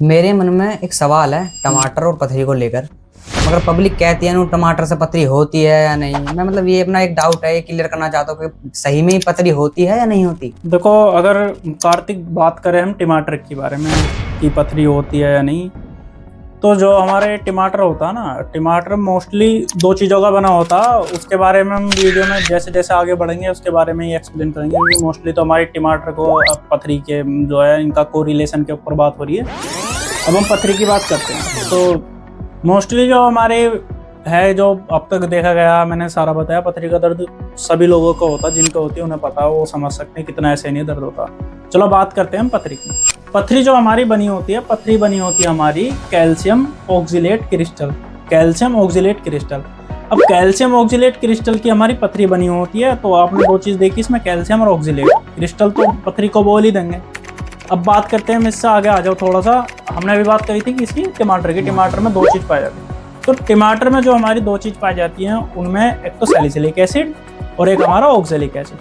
मेरे मन में एक सवाल है टमाटर और पथरी को लेकर। मगर पब्लिक कहती है ना टमाटर से पथरी होती है या नहीं। मैं मतलब ये अपना एक डाउट है, ये क्लियर करना चाहता हूँ कि सही में ही पथरी होती है या नहीं होती। देखो, अगर कार्तिक बात करें हम टमाटर के बारे में कि पथरी होती है या नहीं, तो जो हमारे टमाटर होता है ना, टमाटर मोस्टली दो चीज़ों का बना होता है। उसके बारे में हम वीडियो में जैसे जैसे आगे बढ़ेंगे उसके बारे में ही एक्सप्लेन करेंगे, क्योंकि मोस्टली तो हमारे टमाटर को पथरी के जो है इनका कोरिलेशन के ऊपर बात हो रही है। अब हम पथरी की बात करते हैं तो मोस्टली जो हमारे है, जो अब तक देखा गया, मैंने सारा बताया, पथरी का दर्द सभी लोगों को होता है, जिनको होती है उन्हें पता है, वो समझ सकते हैं कितना ऐसे नहीं दर्द होता। चलो बात करते हैं हम पथरी की। पथरी जो हमारी बनी होती है, पथरी बनी होती है हमारी calcium oxalate crystal, calcium oxalate crystal. अब कैल्शियम ऑक्जिलेट क्रिस्टल की हमारी पथरी बनी होती है, तो आपने दो चीज़ देखी इसमें, कैल्शियम और ऑक्जिलेट क्रिस्टल, तो पथरी को बोल ही देंगे। अब बात करते हैं, इससे आगे आ जाओ थोड़ा सा। हमने अभी बात करी थी कि इसकी टमाटर की, टमाटर में दो चीज़ पाई जाती है। तो टमाटर में जो हमारी दो चीज़ पाई जाती हैं उनमें एक तो सैलिसिलिक एसिड और एक हमारा ऑक्जेलिक एसिड।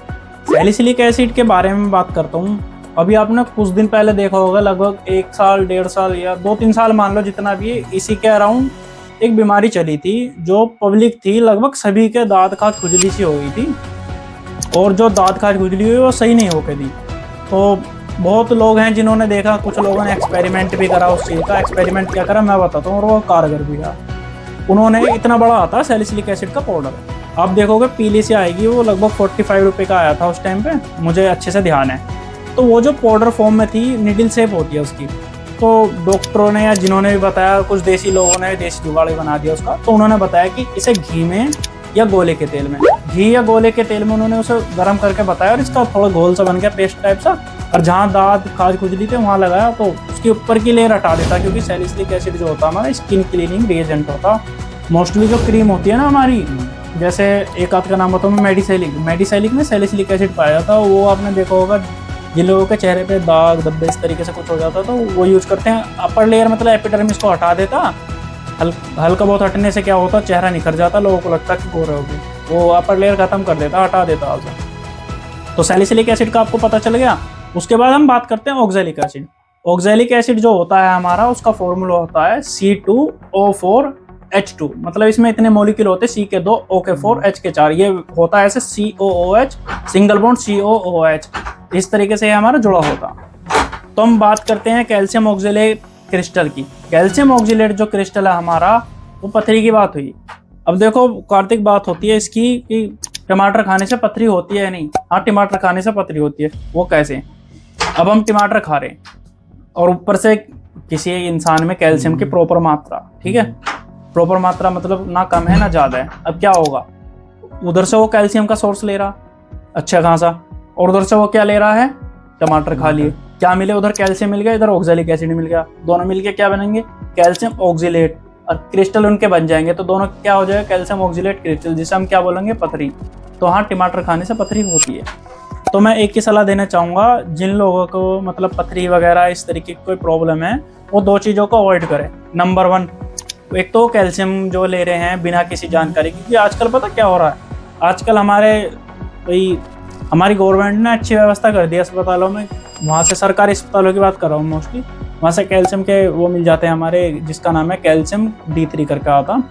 सैलिसिलिक एसिड के बारे में बात करता हूँ। अभी आपने कुछ दिन पहले देखा होगा, लगभग 1 साल 1.5 साल या 2-3 साल मान लो, जितना भी, इसी के अराउंड एक बीमारी चली थी जो पब्लिक थी, लगभग सभी के दांत खाज खुजली सी हो गई थी, और जो दांत खाज खुजली हुई वो सही नहीं होके दी। तो बहुत लोग हैं जिन्होंने देखा, कुछ लोगों ने एक्सपेरिमेंट भी करा उस चीज़ का। एक्सपेरिमेंट क्या करा मैं बताता हूँ, और वो कारगर भी रहा। उन्होंने इतना बड़ा आता है सैलिसिलिक एसिड का पाउडर, आप देखोगे पीली से आएगी, वो लगभग 45 रुपये का आया था उस टाइम पे, मुझे अच्छे से ध्यान है। तो वो जो पाउडर फॉर्म में थी, निडल शेप होती है उसकी, तो डॉक्टरों ने या जिन्होंने भी बताया, कुछ देसी लोगों ने देसी जुगाड़ बना दिया उसका, तो उन्होंने बताया कि इसे घी में या गोले के तेल में, घी या गोले के तेल में उन्होंने उसे गर्म करके बताया, और इसका थोड़ा घोल सा बन गया, पेस्ट टाइप सा, और जहाँ दांत खाज खुजली थे वहाँ लगाया तो उसके ऊपर की लेयर हटा देता, क्योंकि सैलिसिलिक एसिड जो होता है हमारा स्किन क्लीनिंग रिएजेंट होता। मोस्टली जो क्रीम होती है ना हमारी, जैसे एक आध का नाम बताऊँ मैं, मेडिसैलिक, मेडिसैलिक में सैलिसिलिक एसिड पाया जाता है। वो आपने देखा होगा, जिन लोगों के चेहरे पे दाग धब्बे इस तरीके से कुछ हो जाता है तो वो यूज़ करते हैं। अपर लेयर मतलब एपिडर्मिस को हटा देता, हल्का बहुत हटने से क्या होता, चेहरा निखर जाता, लोगों को लगता कि गोरे हो गए, वो अपर लेयर खत्म कर देता, हटा देता उसे। तो सैलिसिलिक एसिड का आपको पता चल गया। उसके बाद हम बात करते हैं ऑक्जेलिक एसिड। ऑक्जेलिक एसिड जो होता है हमारा, उसका फॉर्मूला होता है C2O4H2, मतलब इसमें इतने मॉलिक्यूल होते हैं, C के 2, O के 4, H के 4, ये होता है ऐसे COOH, सिंगल बॉन्ड COOH, इस तरीके से हमारा जुड़ा होता। तो हम बात करते हैं कैल्शियम ऑक्जिलेट क्रिस्टल की। कैल्शियम ऑक्जिलेट जो क्रिस्टल है हमारा, वो पथरी की बात हुई। अब देखो कार्तिक, बात होती है इसकी कि टमाटर खाने से पथरी होती है या नहीं। हाँ, टमाटर खाने से पथरी होती है। वो कैसे? अब हम टमाटर खा रहे हैं और ऊपर से किसी इंसान में कैल्शियम की प्रॉपर मात्रा, ठीक है, प्रॉपर मात्रा मतलब ना कम है ना ज़्यादा है। अब क्या होगा, उधर से वो कैल्शियम का सोर्स ले रहा अच्छा खासा, और उधर से वो क्या ले रहा है, टमाटर खा लिए, क्या मिले, उधर कैल्शियम मिल गया, इधर ऑक्जेलिक एसिड मिल गया, दोनों मिलके क्या बनेंगे, कैल्शियम ऑक्जिलेट, और क्रिस्टल उनके बन जाएंगे, तो दोनों क्या हो जाएगा, कैल्शियम ऑक्जिलेट क्रिस्टल, जिसे हम क्या बोलेंगे, पथरी। तो हाँ, टमाटर खाने से पथरी होती है। तो मैं एक ही सलाह देना चाहूँगा, जिन लोगों को मतलब पथरी वगैरह इस तरीके की कोई प्रॉब्लम है, वो दो चीज़ों को अवॉइड करें। नंबर 1, एक तो कैल्शियम जो ले रहे हैं बिना किसी जानकारी, क्योंकि आजकल पता क्या हो रहा है, आजकल हमारी गवर्नमेंट ने अच्छी व्यवस्था कर दी है अस्पतालों में, वहाँ से सरकारी अस्पतालों की बात कर रहा हूँ मोस्टली, वहाँ से कैल्शियम के वो मिल जाते हैं हमारे, जिसका नाम है कैल्शियम D3 करके आता।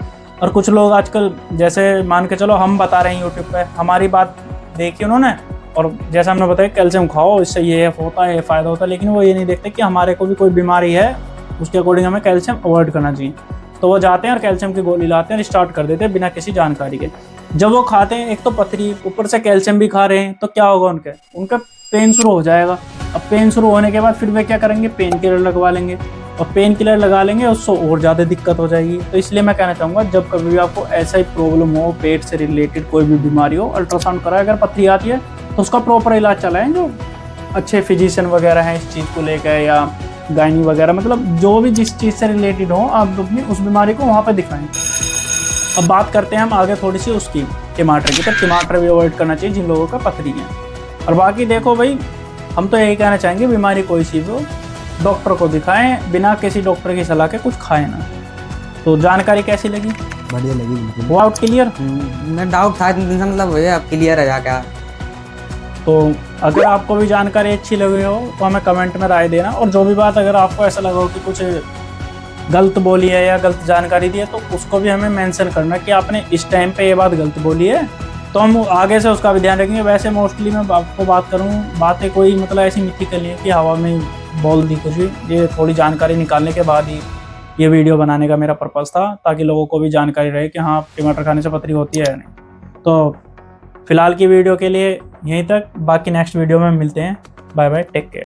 और कुछ लोग आजकल, जैसे मान के चलो हम बता रहे हैं यूट्यूब पे, हमारी बात देखी उन्होंने, और जैसे हमने बताया कैल्शियम खाओ, इससे ये होता है, ये फ़ायदा होता है, लेकिन वो ये नहीं देखते कि हमारे को भी कोई बीमारी है, उसके अकॉर्डिंग हमें कैल्शियम अवॉइड करना चाहिए। तो वो जाते हैं और कैल्शियम की गोली लाते हैं और स्टार्ट कर देते हैं बिना किसी जानकारी के। जब वो खाते हैं, एक तो पथरी, ऊपर से कैल्शियम भी खा रहे हैं, तो क्या होगा, उनका पेन शुरू हो जाएगा। अब पेन शुरू होने के बाद फिर वे क्या करेंगे, पेन किलर लगवा लेंगे, और पेन किलर लगा लेंगे, उससे और ज़्यादा दिक्कत हो जाएगी। तो इसलिए मैं कहना चाहूँगा, जब कभी भी आपको ऐसा ही प्रॉब्लम हो, पेट से रिलेटेड कोई भी बीमारी हो, अल्ट्रासाउंड कराए। अगर पथरी आती है तो उसका प्रॉपर इलाज चलाएं, जो अच्छे फिजिशियन वगैरह हैं इस चीज़ को लेकर, या गायनी वगैरह, मतलब जो भी जिस चीज़ से रिलेटेड हो, आप अपनी उस बीमारी को वहाँ पर दिखाएं। अब बात करते हैं हम आगे थोड़ी सी उसकी, टमाटर की। तो टमाटर भी अवॉइड करना चाहिए जिन लोगों का पथरी है। और बाकी देखो भाई, हम तो यही कहना चाहेंगे, बीमारी कोई सी हो, डॉक्टर को दिखाएं, बिना किसी डॉक्टर की सलाह के कुछ खाएं ना। तो जानकारी कैसी लगी? बढ़िया लगी बिल्कुल। वो आउट क्लियर? मैं डाउट था इतने दिन से, मतलब वो अब क्लियर है जाके। तो अगर आपको भी जानकारी अच्छी लगी हो तो हमें कमेंट में राय देना, और जो भी बात अगर आपको ऐसा लगा हो कि कुछ गलत बोली है या गलत जानकारी दी है तो उसको भी हमें मेंशन करना कि आपने इस टाइम पे ये बात गलत बोली है, तो हम आगे से उसका भी ध्यान रखेंगे। वैसे मोस्टली मैं आपको बात करूँ, बातें कोई मतलब ऐसी मिथिकल नहीं है कि हवा में बोल दी कुछ भी। ये थोड़ी जानकारी निकालने के बाद ही ये वीडियो बनाने का मेरा पर्पज़ था, ताकि लोगों को भी जानकारी रहे कि हाँ टमाटर खाने से पथरी होती है या नहीं। तो फिलहाल की वीडियो के लिए यहीं तक, बाकी नेक्स्ट वीडियो में मिलते हैं। Bye bye, take care.